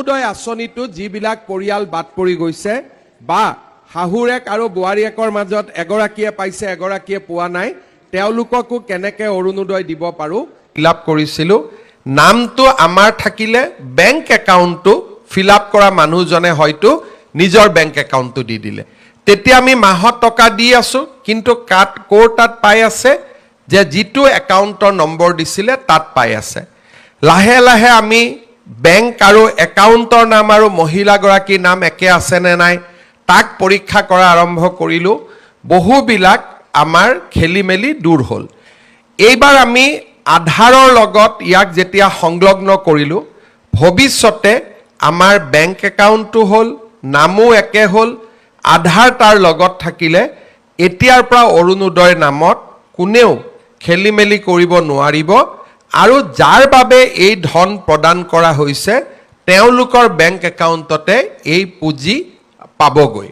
অৰুণোদয় আঁচনিটো যিবিলাক পৰিয়াল বাদ পৰি গৈছে বা শাহুৰেক আৰু বোৱাৰীয়েকৰ মাজত এগৰাকীয়ে পাইছে এগৰাকীয়ে পোৱা নাই তেওঁলোককো কেনেকৈ অৰুণোদয় দিব পাৰোঁ ফিল আপ কৰিছিলোঁ নামটো আমাৰ থাকিলে বেংক একাউণ্টটো ফিল আপ কৰা মানুহজনে হয়তো নিজৰ বেংক একাউণ্টটো দি দিলে তেতিয়া আমি মাহত টকা দি আছোঁ কিন্তু ক'ৰ তাত পাই আছে যে যিটো একাউণ্টৰ নম্বৰ দিছিলে তাত পাই আছে লাহে লাহে আমি বেংক আৰু একাউণ্টৰ নাম আৰু মহিলাগৰাকীৰ নাম একে আছে নে নাই তাক পৰীক্ষা কৰা আৰম্ভ কৰিলোঁ বহুবিলাক আমাৰ খেলি মেলি দূৰ হ'ল এইবাৰ আমি আধাৰৰ লগত ইয়াক যেতিয়া সংলগ্ন কৰিলোঁ ভৱিষ্যতে আমাৰ বেংক একাউণ্টটো হ'ল নামো একে হ'ল আধাৰ তাৰ লগত থাকিলে এতিয়াৰ পৰা অৰুণোদয়ৰ নামত কোনেও খেলি মেলি কৰিব নোৱাৰিব আৰু যাৰ বাবে এই ধন প্ৰদান কৰা হৈছে তেওঁলোকৰ বেংক একাউণ্টতে এই পুঁজি পাবগৈ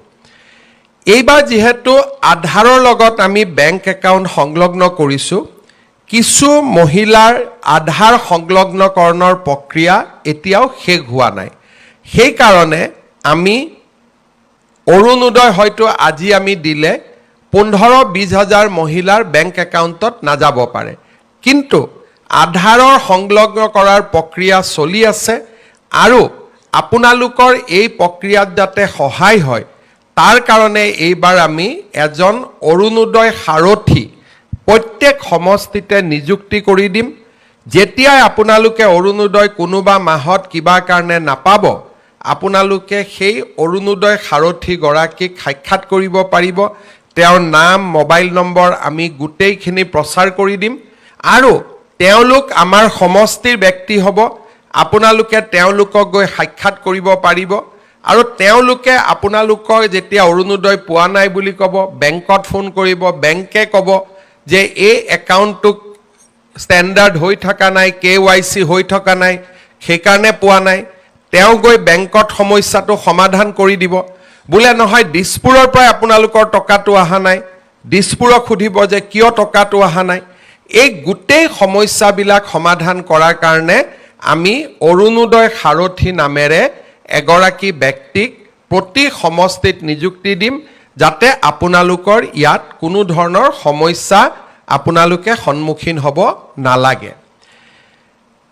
এইবাৰ যেহেতু আধাৰৰ লগত আমি বেংক একাউণ্ট সংলগ্ন কৰিছোঁ কিছু মহিলাৰ আধাৰ সংলগ্নকৰণৰ প্ৰক্ৰিয়া এতিয়াও শেষ হোৱা নাই সেইকাৰণে আমি অৰুণোদয় হয়তো আজি আমি দিলে 15-20 হাজাৰ মহিলাৰ বেংক একাউণ্টত নাযাব পাৰে কিন্তু আধাৰৰ সংলগ্ন কৰাৰ প্ৰক্ৰিয়া চলি আছে আৰু আপোনালোকৰ এই প্ৰক্ৰিয়াত যাতে সহায় হয় তাৰ কাৰণে এইবাৰ আমি এজন অৰুণোদয় সাৰথী প্ৰত্যেক সমষ্টিতে নিযুক্তি কৰি দিম যেতিয়াই আপোনালোকে অৰুণোদয় কোনোবা মাহত কিবা কাৰণে নাপাব আপোনালোকে সেই অৰুণোদয় সাৰথী গৰাকীক সাক্ষাৎ কৰিব পাৰিব তেওঁৰ নাম মোবাইল নম্বৰ আমি গোটেইখিনি প্ৰচাৰ কৰি দিম আৰু তেওঁলোক আমাৰ সমষ্টিৰ ব্যক্তি হ'ব আপোনালোকে তেওঁলোকক গৈ সাক্ষাৎ কৰিব পাৰিব আৰু তেওঁলোকে আপোনালোকৰ যেতিয়া অৰুণোদয় পোৱা নাই বুলি ক'ব বেংকত ফোন কৰিব বেংকে ক'ব যে এই একাউণ্টটো ষ্টেণ্ডাৰ্ড হৈ থকা নাই KYC হৈ থকা নাই সেইকাৰণে পোৱা নাই তেওঁ গৈ বেংকত সমস্যাটো সমাধান কৰি দিব বোলে নহয় দিছপুৰৰ পৰা আপোনালোকৰ টকাটো অহা নাই দিছপুৰক সুধিব যে কিয় টকাটো অহা নাই এই গোটেই সমস্যাবিলাক সমাধান কৰাৰ কাৰণে আমি অৰুণোদয় সাৰথী নামেৰে এগৰাকী ব্যক্তিক প্ৰতি সমষ্টিত নিযুক্তি দিম যাতে আপোনালোকৰ ইয়াত কোনো ধৰণৰ সমস্যা আপোনালোকে সন্মুখীন হ'ব নালাগে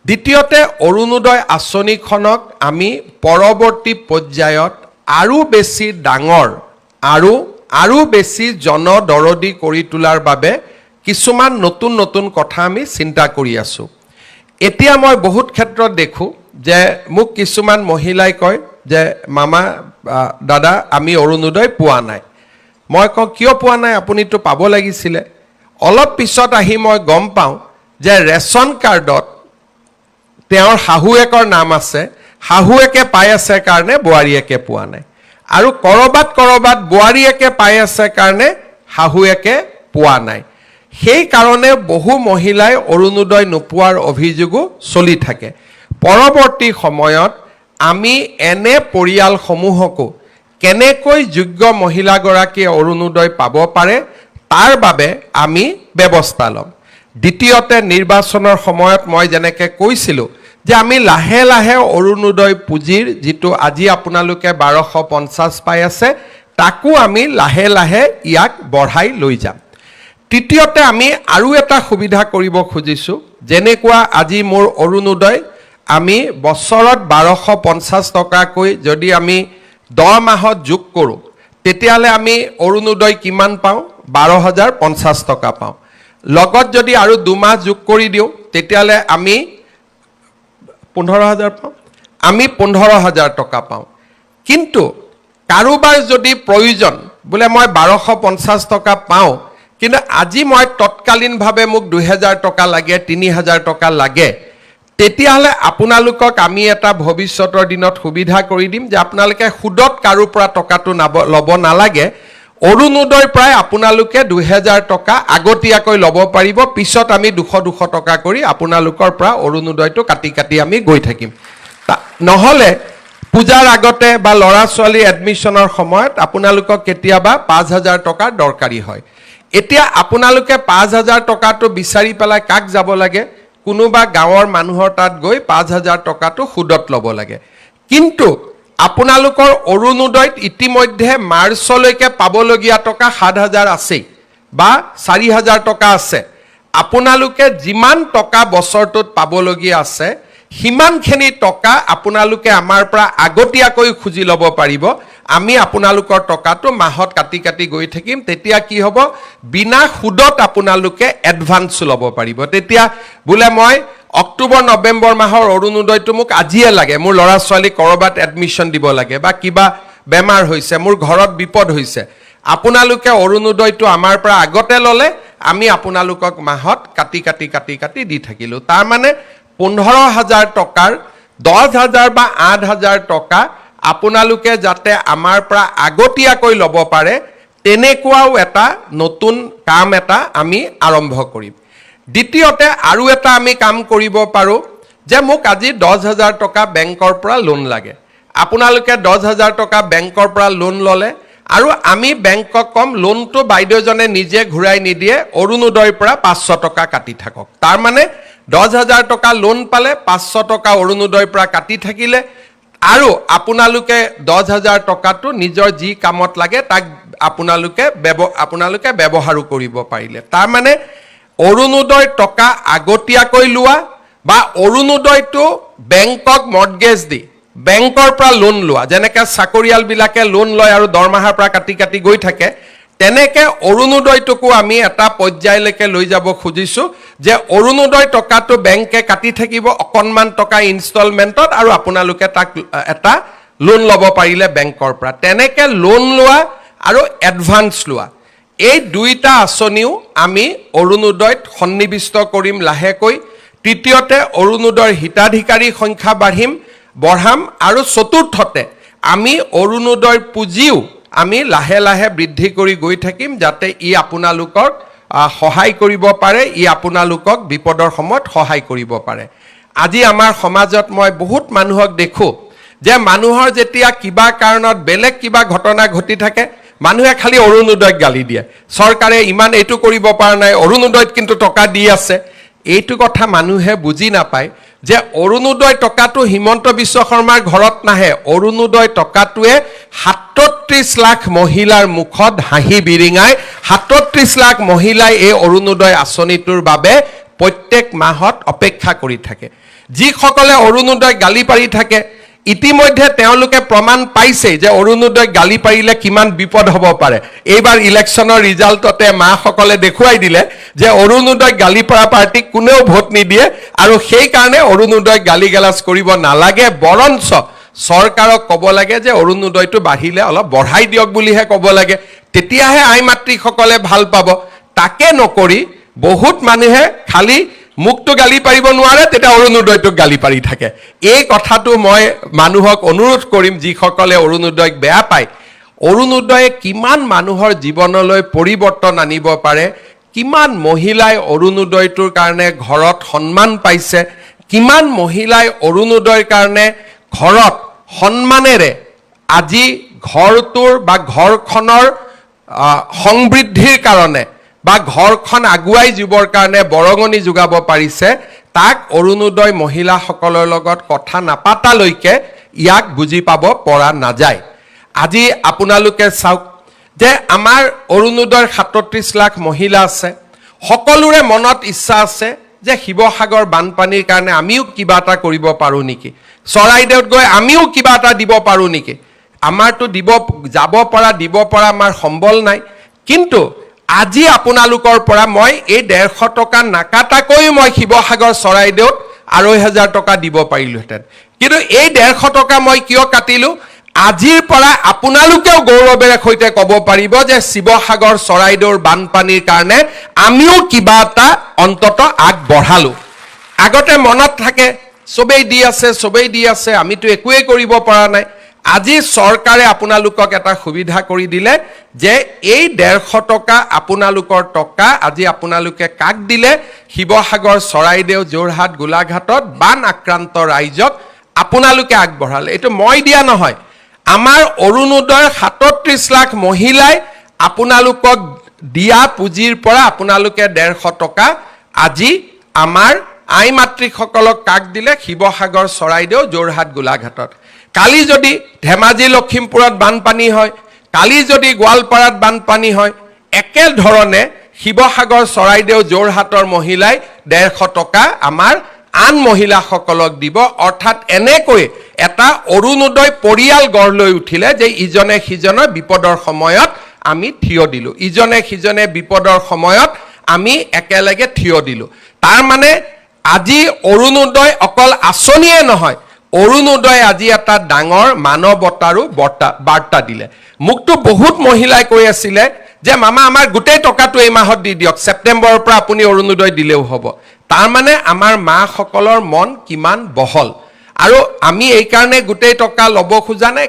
দ্বিতীয়তে অৰুণোদয় আঁচনিখনক আমি পৰৱৰ্তী পৰ্যায়ত আৰু বেছি ডাঙৰ আৰু বেছি জনদৰদী কৰি তোলাৰ বাবে কিছুমান নতুন নতুন কথা আমি চিন্তা কৰি আছোঁ এতিয়া মই বহুত ক্ষেত্ৰত দেখোঁ যে মোক কিছুমান মহিলাই কয় যে মামা দাদা আমি অৰুণোদয় পোৱা নাই মই কওঁ কিয় পোৱা নাই আপুনিতো পাব লাগিছিলে অলপ পিছত আহি মই গম পাওঁ যে ৰেচন কাৰ্ডত তেওঁৰ শাহুৱেকৰ নাম আছে শাহুৱেকে পাই আছে কাৰণে বোৱাৰীয়েকে পোৱা নাই আৰু কৰবাত বোৱাৰীয়েকে পাই আছে কাৰণে শাহুৱেকে পোৱা নাই সেই কাৰণে বহু মহিলাই অৰুণোদয় নোপোৱাৰ অভিযোগো চলি থাকে পৰৱৰ্তী সময়ত আমি এনে পৰিয়ালসমূহকো কেনেকৈ যোগ্য মহিলাগৰাকীয়ে অৰুণোদয় পাব পাৰে তাৰ বাবে আমি ব্যৱস্থা ল'ম দ্বিতীয়তে নিৰ্বাচনৰ সময়ত মই যেনেকৈ কৈছিলোঁ যে আমি লাহে লাহে অৰুণোদয় পুঁজিৰ যিটো আজি আপোনালোকে 1250 পাই আছে তাকো আমি লাহে লাহে ইয়াক বঢ়াই লৈ যাম তৃতীয়তে আমি আৰু এটা সুবিধা কৰিব খুজিছোঁ যেনেকুৱা আজি মোৰ অৰুণোদয় আমি বছৰত 1250 টকাকৈ যদি আমি 10 মাহত যোগ কৰোঁ তেতিয়াহ'লে আমি অৰুণোদয় কিমান পাওঁ 12,050 টকা পাওঁ লগত যদি আৰু 2 মাহ যোগ কৰি দিওঁ তেতিয়াহ'লে আমি 15,000 পাওঁ আমি 15,000 টকা পাওঁ কিন্তু কাৰোবাৰ যদি প্ৰয়োজন বোলে মই 1250 টকা পাওঁ কিন্তু আজি মই তৎকালীনভাৱে মোক 2000 টকা লাগে 3000 টকা লাগে তেতিয়াহ'লে আপোনালোকক আমি এটা ভৱিষ্যতৰ দিনত সুবিধা কৰি দিম যে আপোনালোকে সুদত কাৰোৰ পৰা টকাটো ল'ব নালাগে অৰুণোদয়ৰ প্ৰায় আপোনালোকে 2000 টকা আগতীয়াকৈ ল'ব পাৰিব পিছত আমি 200 টকা কৰি আপোনালোকৰ পৰা অৰুণোদয়টো কাটি আমি গৈ থাকিম নহ'লে পূজাৰ আগতে বা ল'ৰা ছোৱালী এডমিশ্যনৰ সময়ত আপোনালোকক কেতিয়াবা 5000 টকাৰ দৰকাৰী হয় এতিয়া আপোনালোকে 5000 টকাটো বিচাৰি পেলাই কাক যাব লাগে কোনোবা গাঁৱৰ মানুহৰ তাত গৈ 5000 টকাটো সুদত ল'ব লাগে কিন্তু আপোনালোকৰ অৰুণোদয়ত ইতিমধ্যে মাৰ্চলৈকে পাবলগীয়া টকা 7,000 আছেই বা 4,000 টকা আছে। আপোনালোকে যিমান টকা বছৰটোত পাবলগীয়া আছে সিমানখিনি টকা আপোনালোকে আমাৰ পৰা আগতীয়াকৈ খুজি ল'ব পাৰিব। আমি আপোনালোকৰ টকাটো মাহত কাটি কাটি গৈ থাকিম। তেতিয়া কি হ'ব, বিনা সুদত আপোনালোকে এডভান্স ল'ব পাৰিব। তেতিয়া বোলে মই অক্টোবৰ নৱেম্বৰ মাহৰ অৰুণোদয়টো মোক আজিয়ে লাগে, মোৰ ল'ৰা ছোৱালী ক'ৰবাত এডমিশ্যন দিব লাগে বা কিবা বেমাৰ হৈছে, মোৰ ঘৰত বিপদ হৈছে, আপোনালোকে অৰুণোদয়টো আমাৰ পৰা আগতে ল'লে, আমি আপোনালোকক মাহত কাটি কাটি কাটি কাটি দি থাকিলোঁ। তাৰমানে 15,000 টকাৰ 10,000 বা 8,000 টকা আপোনালোকে যাতে আমাৰ পৰা আগতীয়াকৈ ল'ব পাৰে, তেনেকুৱাও এটা নতুন কাম এটা আমি আৰম্ভ কৰিম। দ্বিতীয়তে আৰু এটা আমি কাম কৰিব পাৰোঁ যে মোক আজি 10,000 টকা বেংকৰ পৰা লোন লাগে। আপোনালোকে 10,000 টকা বেংকৰ পৰা লোন ল'লে আৰু আমি বেংকক কম লোনটো বাইদেউজনে নিজে ঘূৰাই নিদিয়ে, অৰুণোদয়ৰ পৰা 500 টকা কাটি থাকক। তাৰমানে 10,000 টকা লোন পালে 500 টকা অৰুণোদয়ৰ পৰা কাটি থাকিলে আৰু আপোনালোকে 10,000 টকাটো নিজৰ যি কামত লাগে তাক আপোনালোকে ব্যৱহাৰো কৰিব পাৰিলে। তাৰমানে অৰুণোদয় টকা আগতীয়াকৈ লোৱা বা অৰুণোদয়টো বেংকক মৰ্টগেজ দি বেংকৰ পৰা লোন লোৱা, যেনেকৈ চাকৰিয়ালবিলাকে লোন লয় আৰু দৰমহাৰ পৰা কাটি কাটি গৈ থাকে, তেনেকৈ অৰুণোদয়টোকো আমি এটা পৰ্যায়লৈকে লৈ যাব খুজিছোঁ যে অৰুণোদয় টকাটো বেংকে কাটি থাকিব অকণমান টকা ইনষ্টলমেণ্টত আৰু আপোনালোকে তাক এটা লোন ল'ব পাৰিলে বেংকৰ পৰা। তেনেকৈ লোন লোৱা আৰু এডভান্স লোৱা, এই দুইটা আঁচনিও আমি অৰুণোদয়ত সন্নিৱিষ্ট কৰিম লাহেকৈ। তৃতীয়তে অৰুণোদয়ৰ হিতাধিকাৰীৰ সংখ্যা বঢ়াম আৰু চতুৰ্থতে আমি অৰুণোদয়ৰ পুঁজিও আমি লাহে লাহে বৃদ্ধি কৰি গৈ থাকিম, যাতে ই আপোনালোকক সহায় কৰিব পাৰে, ই আপোনালোকক বিপদৰ সময়ত সহায় কৰিব পাৰে। আজি আমাৰ সমাজত মই বহুত মানুহক দেখোঁ যে মানুহৰ যেতিয়া কিবা কাৰণত বেলেগ কিবা ঘটনা ঘটি থাকে, মানুহে খালি অৰুণোদয়ক গালি দিয়ে, চৰকাৰে ইমান এইটো কৰিব পৰা নাই, অৰুণোদয়ত কিন্তু টকা দি আছে। এইটো কথা মানুহে বুজি নাপায় যে অৰুণোদয় টকাটো হিমন্ত বিশ্ব শৰ্মাৰ ঘৰত নাহে, অৰুণোদয় টকাটোৱে 37 লাখ মহিলাৰ মুখত হাঁহি বিৰিঙাই 37 লাখ মহিলাই এই অৰুণোদয় আঁচনিটোৰ বাবে প্ৰত্যেক মাহত অপেক্ষা কৰি থাকে। যিসকলে অৰুণোদয় গালি পাৰি থাকে, ইতিমধ্যে তেওঁলোকে প্ৰমাণ পাইছে যে অৰুণোদয় গালি পাৰিলে কিমান বিপদ হ'ব পাৰে। এইবাৰ ইলেকশ্যনৰ ৰিজাল্টতে মাসকলে দেখুৱাই দিলে যে অৰুণোদয় গালি পৰা পাৰ্টিক কোনেও ভোট নিদিয়ে আৰু সেইকাৰণে অৰুণোদয় গালি গালাজ কৰিব নালাগে, বৰঞ্চ চৰকাৰক ক'ব লাগে যে অৰুণোদয়টো বাঢ়িলে অলপ বঢ়াই দিয়ক বুলিহে ক'ব লাগে, তেতিয়াহে আই মাতৃসকলে ভাল পাব। তাকে নকৰি বহুত মানুহে খালি মুখটো গালি পাৰিব নোৱাৰে, তেতিয়া অৰুণোদয়টোক গালি পাৰি থাকে। এই কথাটো মই মানুহক অনুৰোধ কৰিম যিসকলে অৰুণোদয়ক বেয়া পায়, অৰুণোদয়ে কিমান মানুহৰ জীৱনলৈ পৰিৱৰ্তন আনিব পাৰে, কিমান মহিলাই অৰুণোদয়টোৰ কাৰণে ঘৰত সন্মান পাইছে, কিমান মহিলাই অৰুণোদয়ৰ কাৰণে ঘৰত সন্মানেৰে আজি ঘৰটোৰ বা ঘৰখনৰ সমৃদ্ধিৰ কাৰণে বা ঘৰখন আগুৱাই যাবৰ কাৰণে বৰঙণি যোগাব পাৰিছে, তাক অৰুণোদয় মহিলাসকলৰ লগত কথা নাপাতালৈকে ইয়াক বুজি পাব পৰা নাযায়। আজি আপোনালোকে চাওক যে আমাৰ অৰুণোদয়ৰ 37 লাখ মহিলা আছে, সকলোৰে মনত ইচ্ছা আছে যে শিৱসাগৰ বানপানীৰ কাৰণে আমিও কিবা এটা কৰিব পাৰোঁ নেকি, চৰাইদেউত গৈ আমিও কিবা এটা দিব পাৰোঁ নেকি। আমাৰতো দিব পৰা আমাৰ সম্বল নাই, কিন্তু আজি আপোনালোকৰ পৰা মই এই 150 টকা নাকাটাকৈও মই শিৱসাগৰ চৰাইদেউত 2,500 টকা দিব পাৰিলোহেঁতেন। কিন্তু এই 150 টকা মই কিয় কাটিলোঁ, আজিৰ পৰা আপোনালোকেও গৌৰৱেৰে সৈতে ক'ব পাৰিব যে শিৱসাগৰ চৰাইদেউৰ বানপানীৰ কাৰণে আমিও কিবা এটা অন্তত আগবঢ়ালোঁ। আগতে মনত থাকে চবেই দি আছে, আমিতো একোৱেই কৰিব পৰা নাই। আজি চৰকাৰে আপোনালোকক এটা সুবিধা কৰি দিলে যে এই 150 টকা আপোনালোকৰ টকা আজি আপোনালোকে কাক দিলে, শিৱসাগৰ চৰাইদেউ যোৰহাট গোলাঘাটত বান আক্ৰান্ত ৰাইজক আপোনালোকে আগবঢ়ালে। এইটো মই দিয়া নহয়, আমাৰ অৰুণোদয়ৰ 37 লাখ মহিলাই আপোনালোকক দিয়া পুঁজিৰ পৰা আপোনালোকে 150 টকা আজি আমাৰ আই মাতৃসকলক কাক দিলে, শিৱসাগৰ চৰাইদেউ যোৰহাট গোলাঘাটত। কালি যদি ধেমাজি লখিমপুৰত বানপানী হয়, কালি যদি গোৱালপাৰাত বানপানী হয়, একেধৰণে শিৱসাগৰ চৰাইদেউ যোৰহাটৰ মহিলাই 150 টকা আমাৰ আন মহিলাসকলক দিব। অৰ্থাৎ এনেকৈ এটা অৰুণোদয় পৰিয়াল গঢ় লৈ উঠিলে যে ইজনে সিজনৰ বিপদৰ সময়ত আমি থিয় দিলোঁ, ইজনে সিজনে বিপদৰ সময়ত আমি একেলগে থিয় দিলোঁ। তাৰ মানে আজি অৰুণোদয় অকল আঁচনিয়ে নহয়, অৰুণোদয় আজি এটা ডাঙৰ মানৱতাৰো বাৰ্তা দিলে। মোকতো বহুত মহিলাই কৈ আছিলে যে মামা আমাৰ গোটেই টকাটো এই মাহত দি দিয়ক, ছেপ্টেম্বৰৰ পৰা আপুনি অৰুণোদয় দিলেও হ'ব। তাৰ মানে আমাৰ মাসকলৰ মন কিমান বহল, আৰু আমি এই কাৰণে গোটেই টকা ল'ব খোজা নাই।